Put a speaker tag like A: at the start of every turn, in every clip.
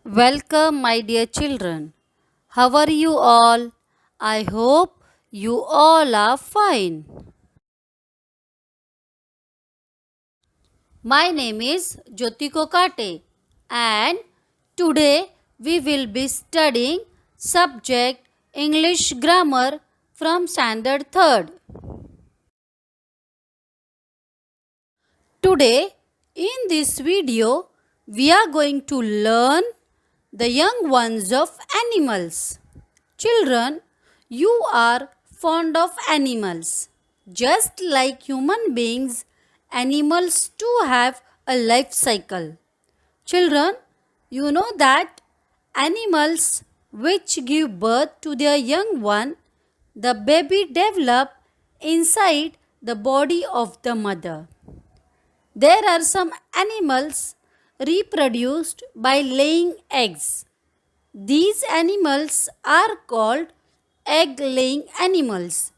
A: Welcome, my dear children. How are you all? I hope you all are fine. My name is Jyoti Kokate and today we will be studying subject English grammar from standard 3rd. Today in this video we are going to learn the young ones of animals. Children, you are fond of animals. Just like human beings, animals too have a life cycle. Children, you know that animals which give birth to their young one, the baby develop inside the body of the mother. There are some animals reproduced by laying eggs. These animals are called egg laying animals.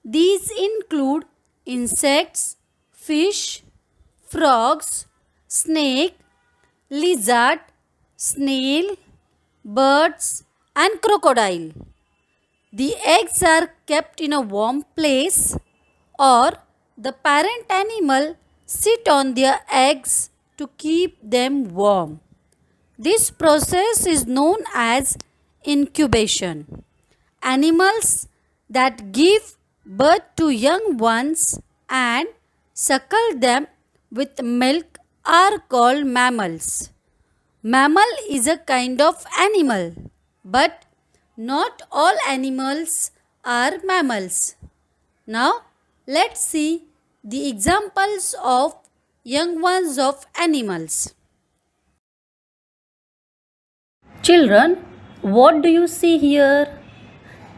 A: These include insects, fish, frogs, snake, lizard, snail, birds, and crocodile. The eggs are kept in a warm place or the parent animal sit on their eggs to keep them warm. This process is known as incubation. Animals that give birth to young ones and suckle them with milk are called mammals. Mammal is a kind of animal, but not all animals are mammals. Now, let's see the examples of young ones of animals. Children, what do you see here?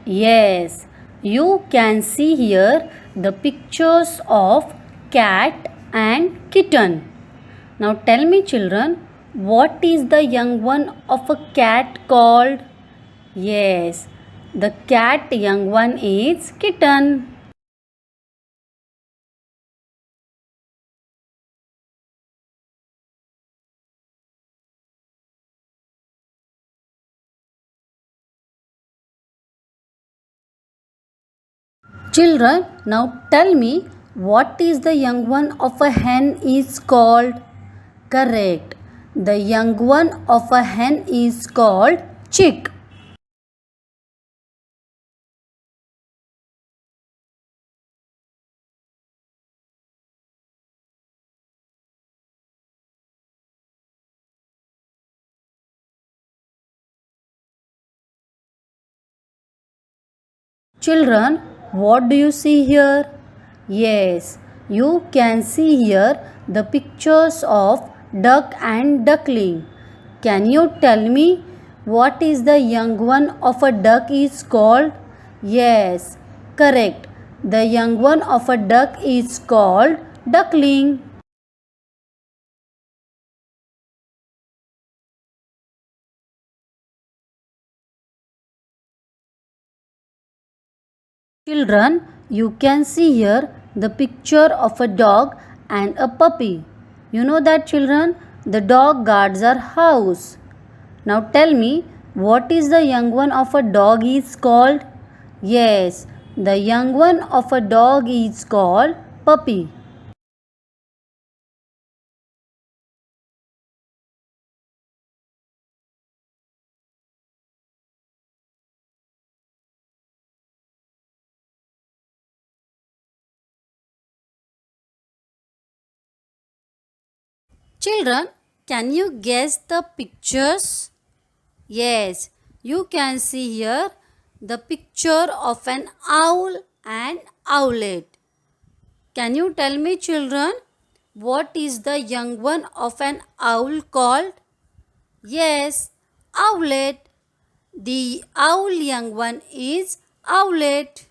A: Yes, you can see here the pictures of cat and kitten. Now tell me children, what is the young one of a cat called? Yes, the cat young one is kitten. Children, now tell me what is the young one of a hen is called? Correct. The young one of a hen is called chick. Children, what do you see here? Yes, you can see here the pictures of duck and duckling. Can you tell me what is the young one of a duck is called? Yes, correct. The young one of a duck is called duckling. Children, you can see here the picture of a dog and a puppy. You know that children, the dog guards our house. Now tell me, what is the young one of a dog is called? Yes, the young one of a dog is called puppy. Children, can you guess the pictures? Yes, you can see here the picture of an owl and owlet. Can you tell me, children, what is the young one of an owl called? Yes, owlet. The owl young one is owlet.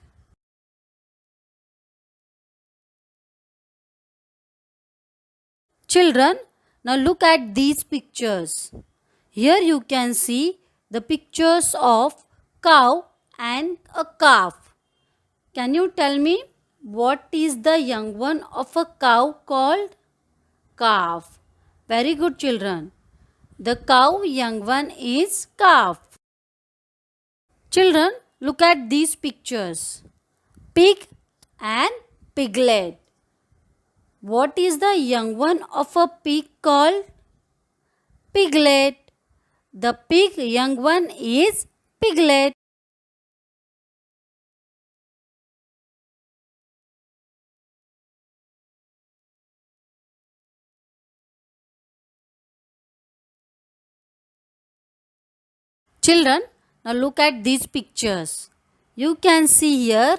A: Children, now look at these pictures. Here you can see the pictures of cow and a calf. Can you tell me what is the young one of a cow called? Calf. Very good children. The cow young one is calf. Children, look at these pictures. Pig and piglet. What is the young one of a pig called? Piglet. The pig young one is piglet. Children, now look at these pictures. You can see here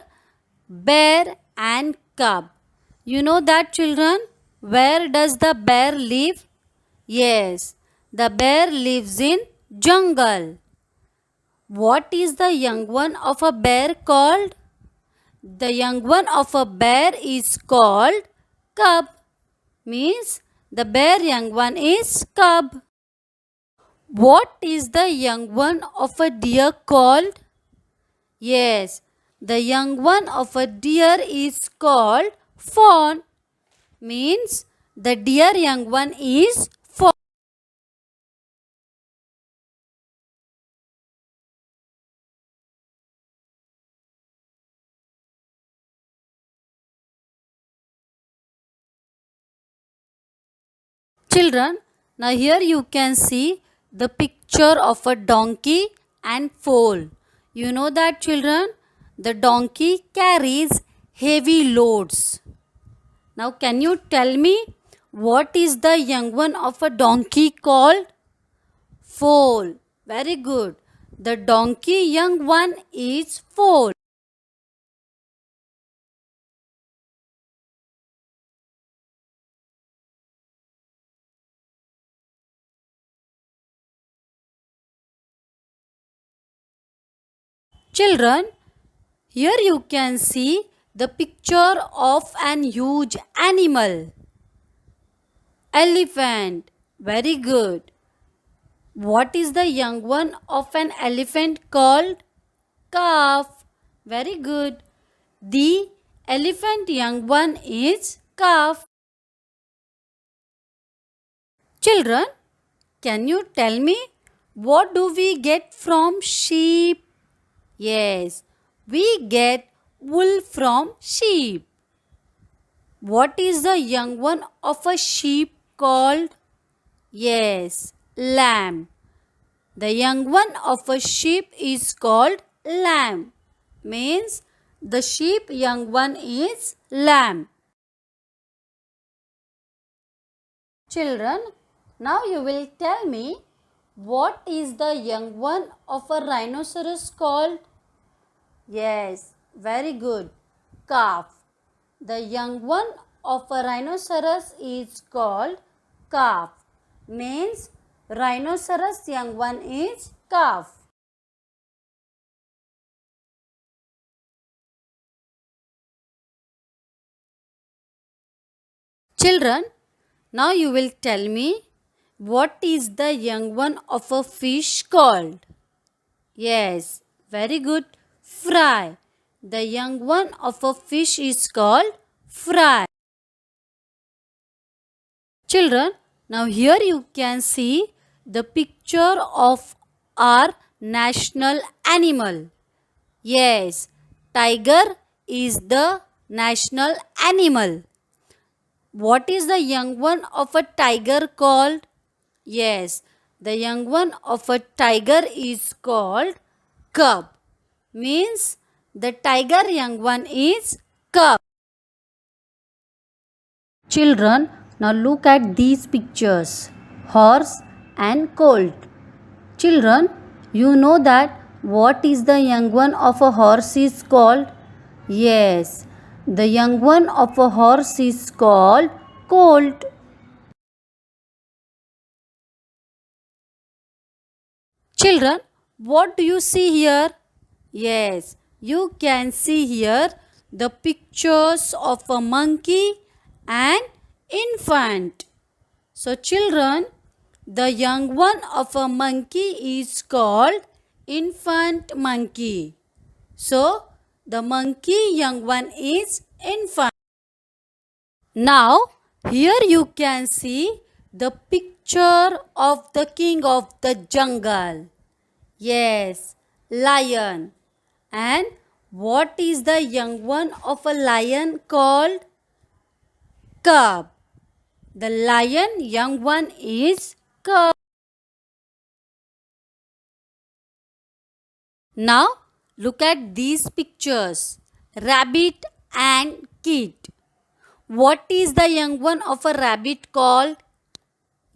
A: bear and cub. You know that, children? Where does the bear live? Yes, the bear lives in jungle. What is the young one of a bear called? The young one of a bear is called cub. Means the bear young one is cub. What is the young one of a deer called? Yes, the young one of a deer is called fawn. Means the deer young one is fawn. Children, now here you can see the picture of a donkey and foal. You know that, children? The donkey carries heavy loads. Now can you tell me what is the young one of a donkey called? Foal. Very good. The donkey young one is foal. Children, here you can see the picture of an huge animal. Elephant. Very good. What is the young one of an elephant called? Calf. Very good. The elephant young one is calf. Children, can you tell me what do we get from sheep? Yes, we get wool from sheep. What is the young one of a sheep called? Yes, lamb. The young one of a sheep is called lamb. Means the sheep young one is lamb. Children, now you will tell me what is the young one of a rhinoceros called? Yes, very good. Calf. The young one of a rhinoceros is called calf. Means rhinoceros young one is calf. Children, now you will tell me what is the young one of a fish called? Yes, very good. Fry. The young one of a fish is called fry. Children, now here you can see the picture of our national animal. Yes, tiger is the national animal. What is the young one of a tiger called? Yes, the young one of a tiger is called cub. Means the tiger young one is cub. Children, now look at these pictures. Horse and colt. Children, you know that what is the young one of a horse is called? Yes, the young one of a horse is called colt. Children, what do you see here? Yes, you can see here the pictures of a monkey and infant. So children, the young one of a monkey is called infant monkey. So the monkey young one is infant. Now here you can see the picture picture of the king of the jungle. Yes, lion. And what is the young one of a lion called? Cub. The lion young one is cub. Now look at these pictures. Rabbit and kit. What is the young one of a rabbit called?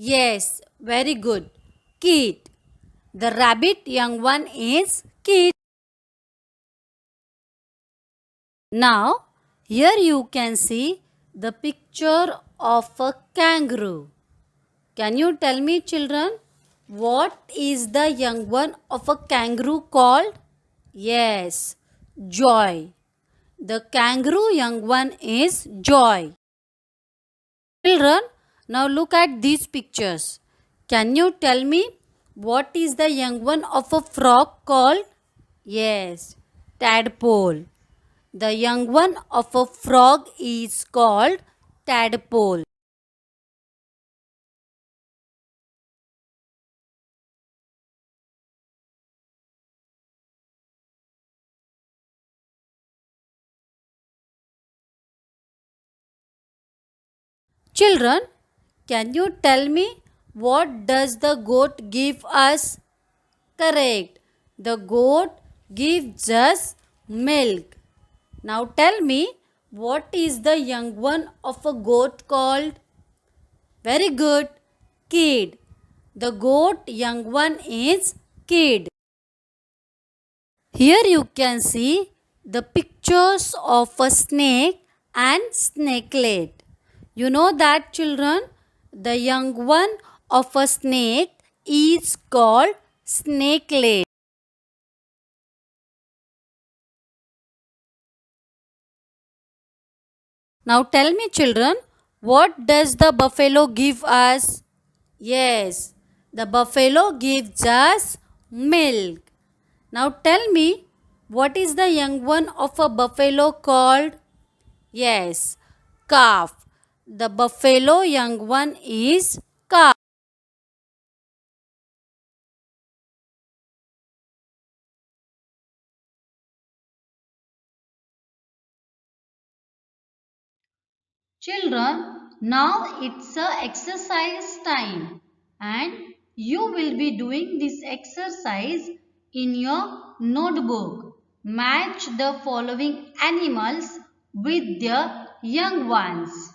A: Yes, very good. Kit. The rabbit young one is kit. Now, here you can see the picture of a kangaroo. Can you tell me, children, what is the young one of a kangaroo called? Yes, Joy. The kangaroo young one is Joy. Children, now look at these pictures. Can you tell me what is the young one of a frog called? Yes, tadpole. The young one of a frog is called tadpole. Children, can you tell me what does the goat give us? Correct. The goat gives us milk. Now tell me what is the young one of a goat called? Very good. Kid. The goat young one is kid. Here you can see the pictures of a snake and snakelet. You know that, children, the young one of a snake is called snakelet. Now tell me, children, what does the buffalo give us? Yes, the buffalo gives us milk. Now tell me, what is the young one of a buffalo called? Yes, calf. The buffalo young one is calf. Children, now it's a exercise time and you will be doing this exercise in your notebook. Match the following animals with their young ones.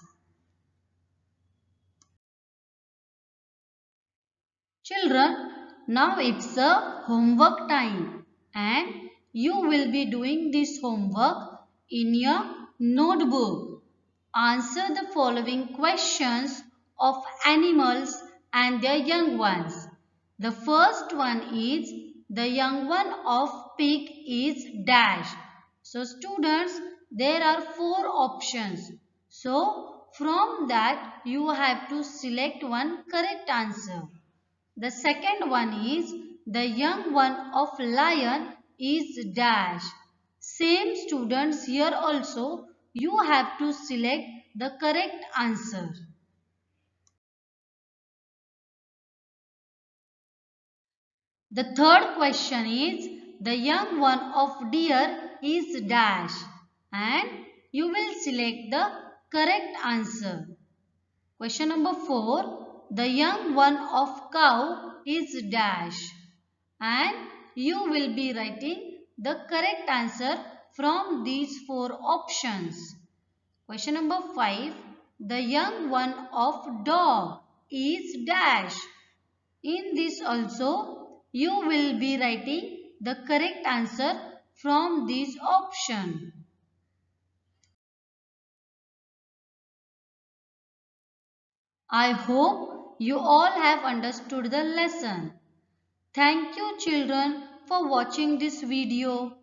A: Children, now it's a homework time and you will be doing this homework in your notebook. Answer the following questions of animals and their young ones. The first one is the young one of pig is dash. So students, there are four options. So from that you have to select one correct answer. The second one is the young one of lion is dash. Same students, here also you have to select the correct answer. The third question is the young one of deer is dash and you will select the correct answer. Question number 4. The young one of cow is dash and you will be writing the correct answer from these four options. Question number 5. The young one of dog is dash. In this also you will be writing the correct answer from this option. I hope you all have understood the lesson. Thank you, children, for watching this video.